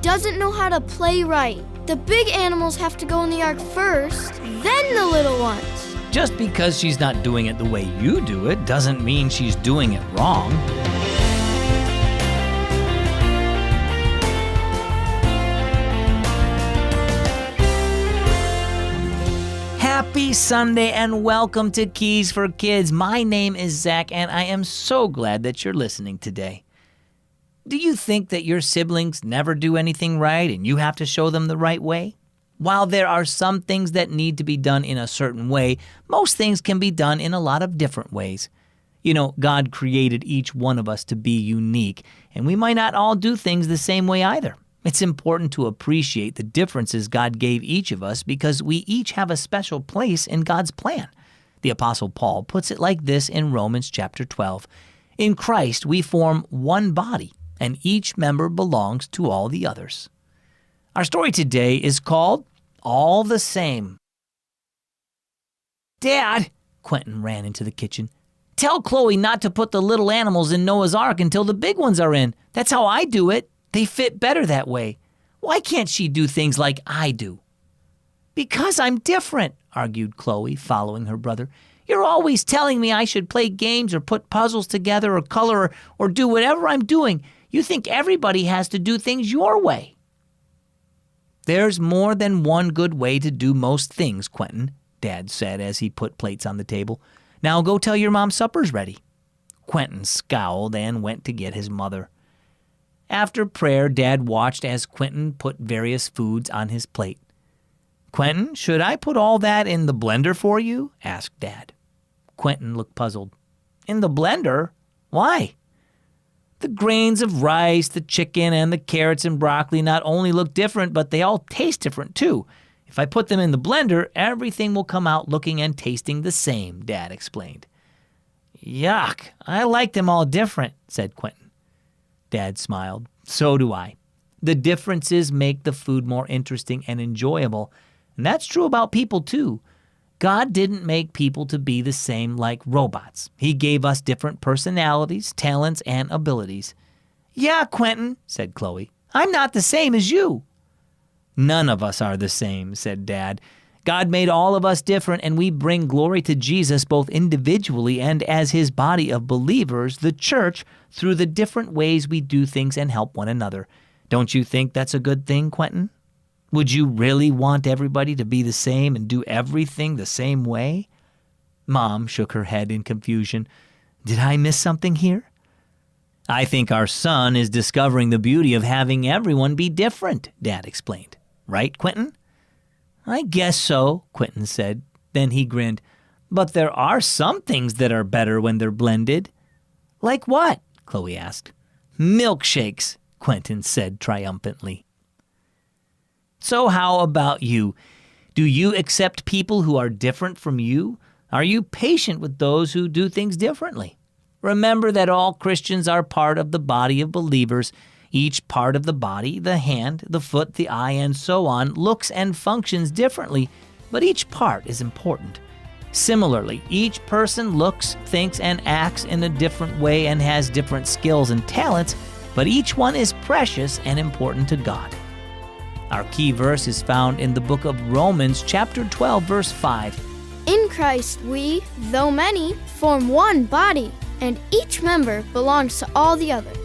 doesn't know how to play right. The big animals have to go in the ark first, then the little ones. Just because she's not doing it the way you do it doesn't mean she's doing it wrong. Happy Sunday and welcome to Keys for Kids. My name is Zach and I am so glad that you're listening today. Do you think that your siblings never do anything right and you have to show them the right way? While there are some things that need to be done in a certain way, most things can be done in a lot of different ways. You know, God created each one of us to be unique, and we might not all do things the same way either. It's important to appreciate the differences God gave each of us because we each have a special place in God's plan. The Apostle Paul puts it like this in Romans chapter 12. In Christ, we form one body, and each member belongs to all the others. Our story today is called All the Same. Dad, Quentin ran into the kitchen. Tell Chloe not to put the little animals in Noah's Ark until the big ones are in. That's how I do it. They fit better that way. Why can't she do things like I do? Because I'm different, argued Chloe, following her brother. You're always telling me I should play games or put puzzles together or color or do whatever I'm doing. You think everybody has to do things your way. There's more than one good way to do most things, Quentin, Dad said as he put plates on the table. Now go tell your mom supper's ready. Quentin scowled and went to get his mother. After prayer, Dad watched as Quentin put various foods on his plate. Quentin, should I put all that in the blender for you? Asked Dad. Quentin looked puzzled. In the blender? Why? The grains of rice, the chicken, and the carrots and broccoli not only look different, but they all taste different too. If I put them in the blender, everything will come out looking and tasting the same, Dad explained. Yuck, I like them all different, said Quentin. Dad smiled. So do I. The differences make the food more interesting and enjoyable. And that's true about people too. God didn't make people to be the same like robots. He gave us different personalities, talents, and abilities. Yeah, Quentin, said Chloe. I'm not the same as you. None of us are the same, said Dad. God made all of us different, and we bring glory to Jesus both individually and as his body of believers, the church, through the different ways we do things and help one another. Don't you think that's a good thing, Quentin? Would you really want everybody to be the same and do everything the same way? Mom shook her head in confusion. Did I miss something here? I think our son is discovering the beauty of having everyone be different, Dad explained. Right, Quentin? I guess so, Quentin said. Then he grinned. But there are some things that are better when they're blended. Like what? Chloe asked. Milkshakes, Quentin said triumphantly. So how about you? Do you accept people who are different from you? Are you patient with those who do things differently? Remember that all Christians are part of the body of believers. Each part of the body, the hand, the foot, the eye, and so on, looks and functions differently, but each part is important. Similarly, each person looks, thinks, and acts in a different way and has different skills and talents, but each one is precious and important to God. Our key verse is found in the book of Romans, chapter 12, verse 5. In Christ we, though many, form one body, and each member belongs to all the others.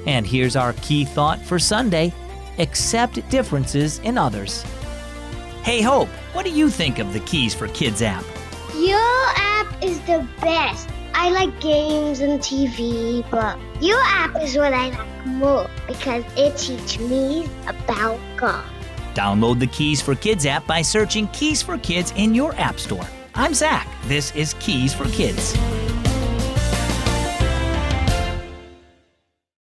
And here's our key thought for Sunday. Accept differences in others. Hey, Hope, what do you think of the Keys for Kids app? Your app is the best. I like games and TV, but your app is what I like more because it teaches me about God. Download the Keys for Kids app by searching Keys for Kids in your app store. I'm Zach. This is Keys for Kids.